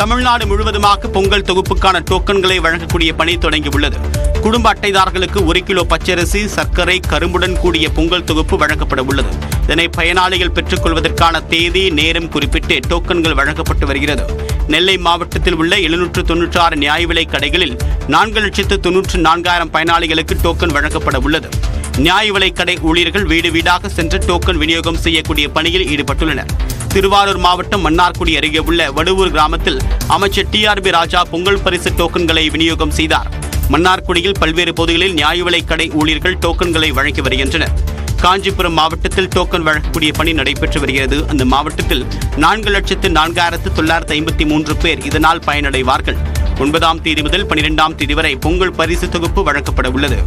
தமிழ்நாடு முழுவதுமாக பொங்கல் தொகுப்புக்கான டோக்கன்களை வழங்கக்கூடிய பணி தொடங்கியுள்ளது. குடும்ப அட்டைதாரர்களுக்கு 1 கிலோ பச்சரிசி, சர்க்கரை, கரும்புடன் கூடிய பொங்கல் தொகுப்பு வழங்கப்பட உள்ளது. இதனை பயனாளிகள் பெற்றுக் கொள்வதற்கான தேதி, நேரம் குறிப்பிட்டு டோக்கன்கள் வழங்கப்பட்டு வருகிறது. நெல்லை மாவட்டத்தில் உள்ள 796 நியாய விலை கடைகளில் 4,94,000 பயனாளிகளுக்கு டோக்கன் வழங்கப்பட உள்ளது. நியாய விலை கடை ஊழியர்கள் வீடு வீடாக சென்று டோக்கன் விநியோகம் செய்யக்கூடிய பணியில் ஈடுபட்டுள்ளனர். திருவாரூர் மாவட்டம் மன்னார்குடி அருகே உள்ள வடுவூர் கிராமத்தில் அமைச்சர் TRB ராஜா பொங்கல் பரிசு டோக்கன்களை விநியோகம் செய்தார். மன்னார்குடியில் பல்வேறு பகுதிகளில் நியாய விலை கடை ஊழியர்கள் டோக்கன்களை வழங்கி வருகின்றனர். காஞ்சிபுரம் மாவட்டத்தில் டோக்கன் வழங்கக்கூடிய பணி நடைபெற்று வருகிறது. அந்த மாவட்டத்தில் 4,04,953 பேர் இதனால் பயனடைவார்கள். 9ஆம் தேதி முதல் 12ஆம் தேதி வரை பொங்கல் பரிசு தொகுப்பு வழங்கப்பட உள்ளது.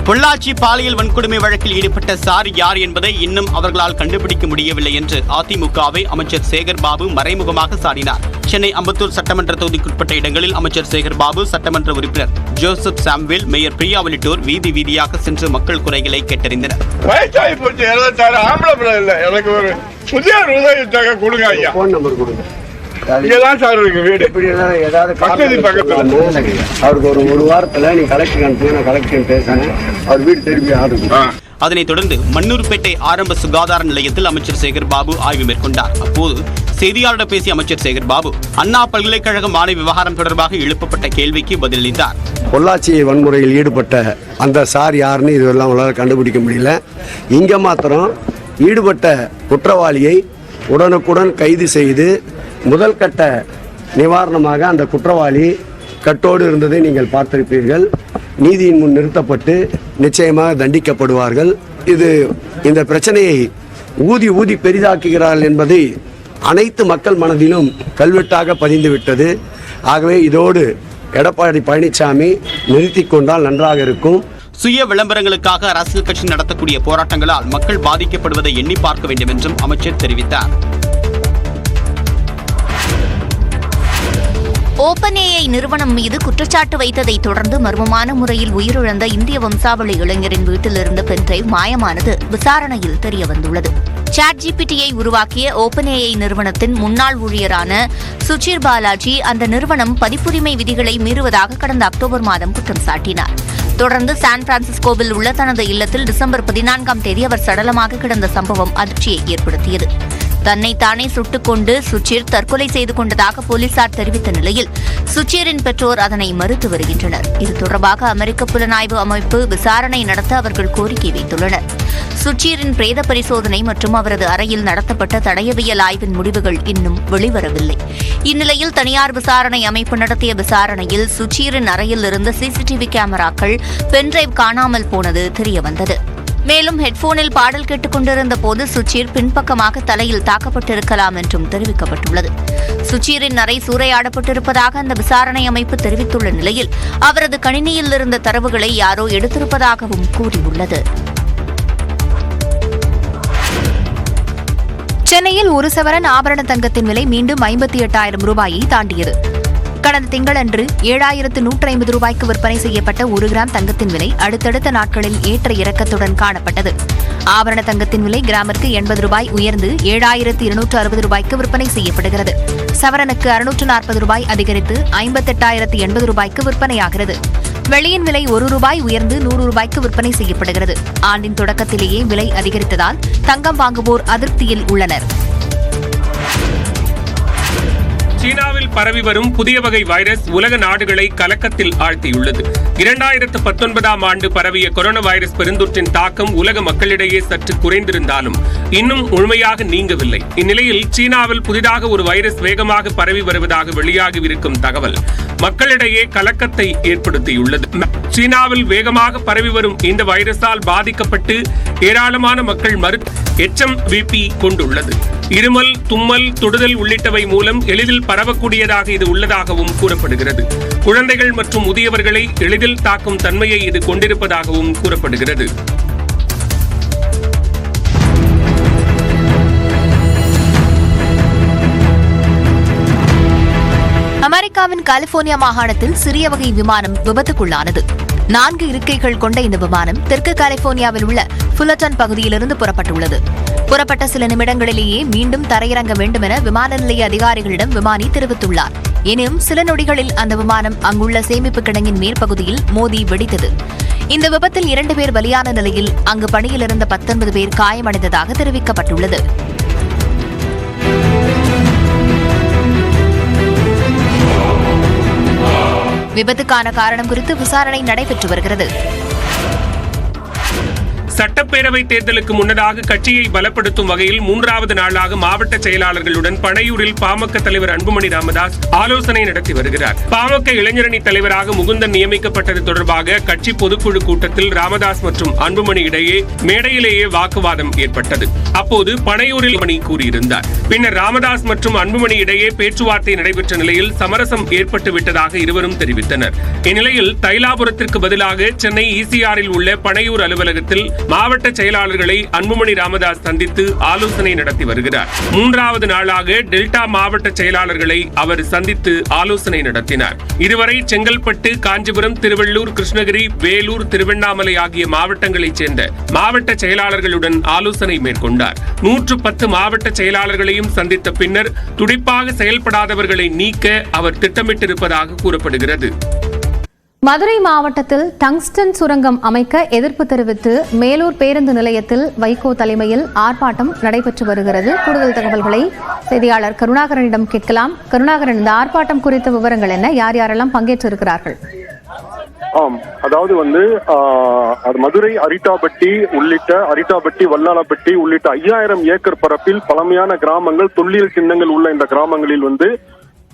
பொள்ளாச்சி பாலியல் வன்கொடுமை வழக்கில் ஈடுபட்ட சார் யார் என்பதை இன்னும் அவர்களால் கண்டுபிடிக்க முடியவில்லை என்று அதிமுகவை அமைச்சர் சேகர்பாபு மறைமுகமாக சாடினார். சென்னை அம்பத்தூர் சட்டமன்ற தொகுதிக்குட்பட்ட இடங்களில் அமைச்சர் சேகர்பாபு, சட்டமன்ற உறுப்பினர் ஜோசப் சாம்வேல், மேயர் பிரியா உள்ளிட்டோர் வீதி வீதியாக சென்று மக்கள் குறைகளை கேட்டறிந்தனர். அதனைத் தொடர்ந்து மண்ணூர்பேட்டை ஆரம்ப சுகாதார நிலையத்தில் அமைச்சர் சேகர்பாபு ஆய்வு மேற்கொண்டார். அப்போது செய்தியாளரிடம் பேசிய அமைச்சர் சேகர்பாபு அண்ணா பல்கலைக்கழக மாணவி விவகாரம் தொடர்பாக எழுப்பப்பட்ட கேள்விக்கு பதிலளித்தார். பொள்ளாச்சி வன்முறையில் ஈடுபட்ட அந்த சார் யாருன்னு இதுவெல்லாம் உங்களால் கண்டுபிடிக்க முடியல. இங்க மாத்திரம் ஈடுபட்ட குற்றவாளியை உடனுக்குடன் கைது செய்து முதல் கட்ட நிவாரணமாக அந்த குற்றவாளி கட்டோடு இருந்ததை நீங்கள் பார்த்திருப்பீர்கள். நீதியின் முன் நிறுத்தப்பட்டு நிச்சயமாக தண்டிக்கப்படுவார்கள். இந்த பிரச்சனையை ஊதி பெரிதாக்குகிறார்கள் என்பதை அனைத்து மக்கள் மனதிலும் கல்வெட்டாக பதிந்துவிட்டது. ஆகவே இதோடு எடப்பாடி பழனிசாமி நிறுத்திக் கொண்டால் நன்றாக இருக்கும். சுய விளம்பரங்களுக்காக அரசியல் கட்சி நடத்தக்கூடிய போராட்டங்களால் மக்கள் பாதிக்கப்படுவதை எண்ணி பார்க்க வேண்டும் என்றும் அமைச்சர் தெரிவித்தார். OpenAI நிறுவனம் மீது குற்றச்சாட்டு வைத்ததை தொடர்ந்து மர்மமான முறையில் உயிரிழந்த இந்திய வம்சாவளி இளைஞரின் வீட்டிலிருந்த பென்டிரைவ் மாயமானது விசாரணையில் தெரியவந்துள்ளது. ChatGPT-யை உருவாக்கிய OpenAI நிறுவனத்தின் முன்னாள் ஊழியரான சுச்சிர் பாலாஜி அந்த நிறுவனம் பதிப்புரிமை விதிகளை மீறுவதாக கடந்த அக்டோபர் மாதம் குற்றம் சாட்டினார். தொடர்ந்து சான் பிரான்சிஸ்கோவில் உள்ள தனது இல்லத்தில் டிசம்பர் 14ஆம் தேதி அவர் சடலமாக கிடந்த சம்பவம் அதிர்ச்சியை ஏற்படுத்தியது. தன்னைத்தானே சுட்டுக்கொண்டு சுச்சிர் தற்கொலை செய்து கொண்டதாக போலீசார் தெரிவித்த நிலையில் சுச்சிரின் பெற்றோர் அதனை மறுத்து வருகின்றனர். இது தொடர்பாக அமெரிக்க புலனாய்வு அமைப்பு விசாரணை நடத்த அவர்கள் கோரிக்கை வைத்துள்ளனர். சுச்சிரின் பிரேத பரிசோதனை மற்றும் அவரது அறையில் நடத்தப்பட்ட தடயவியல் ஆய்வின் முடிவுகள் இன்னும் வெளிவரவில்லை. இந்நிலையில் தனியார் விசாரணை அமைப்பு நடத்திய விசாரணையில் சுச்சிரின் அறையில் இருந்த CCTV கேமராக்கள் பென்டிரைவ் காணாமல் போனது தெரியவந்தது. மேலும் ஹெட்போனில் பாடல் கேட்டுக் கொண்டிருந்த போது சுச்சீர் பின்பக்கமாக தலையில் தாக்கப்பட்டிருக்கலாம் என்றும் தெரிவிக்கப்பட்டுள்ளது. சுச்சீரின் அறை சூறையாடப்பட்டிருப்பதாக அந்த விசாரணை அமைப்பு தெரிவித்துள்ள நிலையில் அவரது கணினியில் இருந்த தரவுகளை யாரோ எடுத்திருப்பதாகவும் கூறியுள்ளது. சென்னையில் ஒரு சவரன் ஆபரண தங்கத்தின் விலை மீண்டும் 58,000 ரூபாயை தாண்டியது. கடந்த திங்களன்று 7,150 ரூபாய்க்கு விற்பனை செய்யப்பட்ட 1 கிராம் தங்கத்தின் விலை அடுத்தடுத்த நாட்களில் ஏற்ற இறக்கத்துடன் காணப்பட்டது. ஆபரண தங்கத்தின் விலை கிராமிற்கு 80 ரூபாய் உயர்ந்து 7,260 ரூபாய்க்கு விற்பனை செய்யப்படுகிறது. சவரனுக்கு 640 ரூபாய் அதிகரித்து 58,080 ரூபாய்க்கு விற்பனையாகிறது. வெள்ளியின் விலை 1 ரூபாய் உயர்ந்து 100 ரூபாய்க்கு விற்பனை செய்யப்படுகிறது. ஆண்டின் தொடக்கத்திலேயே விலை அதிகரித்ததால் தங்கம் வாங்குவோர் அதிருப்தியில் உள்ளனர். சீனாவில் பரவி வரும் புதிய வகை வைரஸ் உலக நாடுகளை கலக்கத்தில் ஆழ்த்தியுள்ளது. 2019ஆம் ஆண்டு பரவிய கொரோனா வைரஸ் பெருந்தொற்றின் தாக்கம் உலக மக்களிடையே சற்று குறைந்திருந்தாலும் இன்னும் முழுமையாக நீங்கவில்லை. இந்நிலையில் சீனாவில் புதிதாக ஒரு வைரஸ் வேகமாக பரவி வருவதாக வெளியாகியிருக்கும் தகவல் மக்களிடையே கலக்கத்தை ஏற்படுத்தியுள்ளது. சீனாவில் வேகமாக பரவி வரும் இந்த வைரஸால் பாதிக்கப்பட்டு ஏராளமான மக்கள் HMVP கொண்டுள்ளது. இருமல், தும்மல், தொடுதல் உள்ளிட்டவை மூலம் எளிதில் பரவக்கூடியதாக இது உள்ளதாகவும் கூறப்படுகிறது. குழந்தைகள் மற்றும் முதியவர்களை எளிதில் தாக்கும் தன்மையை இது கொண்டிருப்பதாகவும் கூறப்படுகிறது. அமெரிக்காவின் கலிபோர்னியா மாகாணத்தில் சிறிய வகை விமானம் விபத்துக்குள்ளானது. 4 இருக்கைகள் கொண்ட இந்த விமானம் தெற்கு கலிபோர்னியாவில் உள்ள ஃபுல்லர்டன் பகுதியிலிருந்து புறப்பட்டுள்ளது. புறப்பட்ட சில நிமிடங்களிலேயே மீண்டும் தரையிறங்க வேண்டும் என விமான நிலைய அதிகாரிகளிடம் விமானி தெரிவித்துள்ளார். எனினும் சில நொடிகளில் அந்த விமானம் அங்குள்ள சேமிப்பு கிடங்கின் மேற்பகுதியில் மோதி வெடித்தது. இந்த விபத்தில் 2 பேர் பலியான நிலையில் அங்கு பணியில் இருந்த 19 பேர் காயமடைந்ததாக தெரிவிக்கப்பட்டுள்ளது. விபத்துக்கான காரணம் குறித்து விசாரணை நடைபெற்று வருகிறது. சட்டப்பேரவை தேர்தலுக்கு முன்னதாக கட்சியை பலப்படுத்தும் வகையில் 3வது நாளாக மாவட்ட செயலாளர்களுடன் பனையூரில் பாமக தலைவர் அன்புமணி ராமதாஸ் ஆலோசனை நடத்தி வருகிறார். பாமக இளைஞரணி தலைவராக முகுந்தன் நியமிக்கப்பட்டது தொடர்பாக கட்சி பொதுக்குழு கூட்டத்தில் ராமதாஸ் மற்றும் அன்புமணி இடையே மேடையிலேயே வாக்குவாதம் ஏற்பட்டது. அப்போது பனையூரில் மணி கூறியிருந்தார். பின்னர் ராமதாஸ் மற்றும் அன்புமணி இடையே பேச்சுவார்த்தை நடைபெற்ற நிலையில் சமரசம் ஏற்பட்டு விட்டதாக இருவரும் தெரிவித்தனர். இந்நிலையில் தைலாபுரத்திற்கு பதிலாக சென்னை ECRல் உள்ள பனையூர் அலுவலகத்தில் மாவட்ட செயலாளர்களை அன்புமணி ராமதாஸ் சந்தித்து ஆலோசனை நடத்தி வருகிறார். 3வது நாளாக டெல்டா மாவட்ட செயலாளர்களை அவர் சந்தித்து ஆலோசனை நடத்தினார். இதுவரை செங்கல்பட்டு, காஞ்சிபுரம், திருவள்ளூர், கிருஷ்ணகிரி, வேலூர், திருவண்ணாமலை ஆகிய மாவட்டங்களைச் சேர்ந்த மாவட்ட செயலாளர்களுடன் ஆலோசனை மேற்கொண்டார். 110 மாவட்ட செயலாளர்களையும் சந்தித்த பின்னர் துடிப்பாக செயல்படாதவர்களை நீக்க அவர் திட்டமிட்டிருப்பதாக கூறப்படுகிறது. மதுரை மாவட்டத்தில் டங்ஸ்டன் சுரங்கம் அமைக்க எதிர்ப்பு தெரிவித்து மேலூர் பேருந்து நிலையத்தில் வைகோ தலைமையில் ஆர்ப்பாட்டம் நடைபெற்று வருகிறது. கூடுதல் தகவல்களை செய்தியாளர் கருணாகரனிடம் கேட்கலாம். கருணாகரன், இந்த ஆர்ப்பாட்டம் குறித்த விவரங்கள் என்ன? யார் யாரெல்லாம் பங்கேற்றிருக்கிறார்கள்? அதாவது மதுரை அரிட்டாபட்டி, வல்லாளப்பட்டி உள்ளிட்ட 5000 ஏக்கர் பரப்பில் பழமையான கிராமங்கள், தொல்லியல் சின்னங்கள் உள்ள இந்த கிராமங்களில்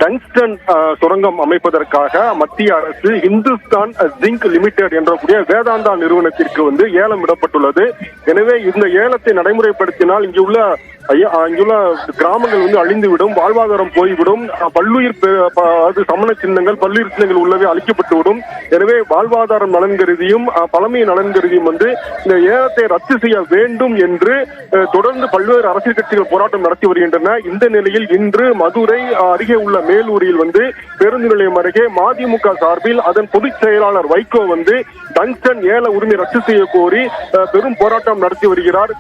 டங்ஸ்டன் சுரங்கம் அமைப்பதற்காக மத்திய அரசு இந்துஸ்தான் ஜிங்க் லிமிடெட் என்ற கூடிய வேதாந்தா நிறுவனத்திற்கு ஏலம் விடப்பட்டுள்ளது. எனவே இந்த ஏலத்தை நடைமுறைப்படுத்தினால் இங்குள்ள கிராமங்கள் அழிந்துவிடும், வாழ்வாதாரம் போய்விடும், பல்லுயிர் சமண சின்னங்கள், பல்லுயிர் சின்னங்கள் உள்ளவே அழிக்கப்பட்டுவிடும். எனவே வாழ்வாதாரம் நலன் கருதியும் பழமைய நலன் கருதியும் இந்த ஏலத்தை ரத்து செய்ய வேண்டும் என்று தொடர்ந்து பல்வேறு அரசியல் கட்சிகள் போராட்டம் நடத்தி வருகின்றன. இந்த நிலையில் இன்று மதுரை அருகே உள்ள மேலூரில் பேருந்து நிலையம் அருகே மதிமுக சார்பில் அதன் பொதுச் செயலாளர் வைகோ டங்ஸ்டன் ஏல உரிமை ரத்து செய்ய கோரி பெரும் போராட்டம் நடத்தி வருகிறார்,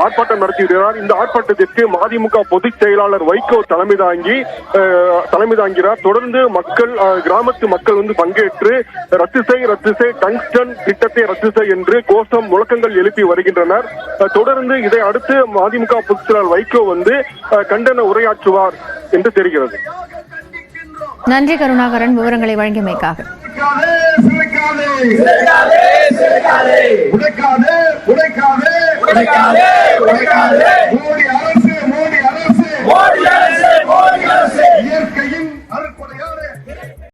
ஆர்ப்பாட்டம் நடத்தி வருகிறார். இந்த ஆர்ப்பாட்டத்திற்கு மதிமுக பொதுச் செயலாளர் வைகோ தலைமை தாங்கிறார். தொடர்ந்து கிராமத்து மக்கள் பங்கேற்று ரத்து செய் டங்ஸ்டன் திட்டத்தை ரத்து செய் என்று கோஷம் முழக்கங்கள் எழுப்பி வருகின்றனர். தொடர்ந்து இதை அடுத்து மதிமுக பொதுச் செயலாளர் வைகோ கண்டன உரையாற்றுவார் என்று தெரிகிறது. நன்றி கருணாகரன், விவரங்களை வழங்கியமைக்காக. மோடி அரசு இயற்கையின்